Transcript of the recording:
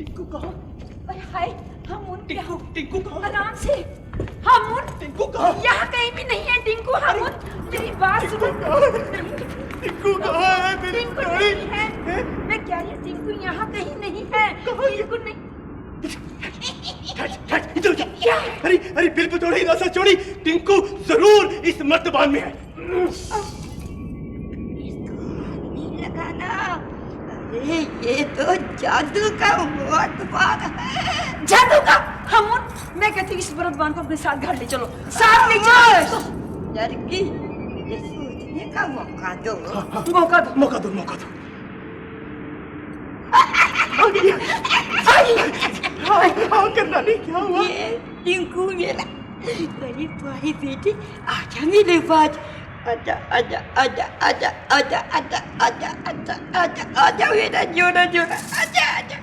टिंकू कहाँ? अरे हाय हामुन टिंकू टिंकू कहाँ? आराम से हामुन टिंकू कहाँ? यहाँ कहीं भी नहीं है टिंकू हामुन मेरी बात सुनो टिंकू कहाँ है मेरी टिंकू गाड़ी? नहीं है मैं क्या ये टिंकू यहाँ कहीं नहीं है टिंकू नहीं इधर क्या? अरे अरे बिल पे थोड़ी नसा छोड़ी। टिंकू जरूर इस मर्तबान में है। लगाना अरे ये तो जादू का मर्तबान है। जादू का हामुन मैं कहती हूँ इस मर्तबान को अपने साथ घर ले चलो साथ ले चलो लड़की मुझे सोचने का मौका दो। मौका दो मौका दो मौका दो। हाँ करना नहीं क्या हुआ? ये टिंकू मेरा बड़ी प्यारी बेटी आजा मेरे पास आजा आजा आजा आजा आजा आजा आजा आजा आजा आजा मेरा जोड़ा जोड़ा आजा आजा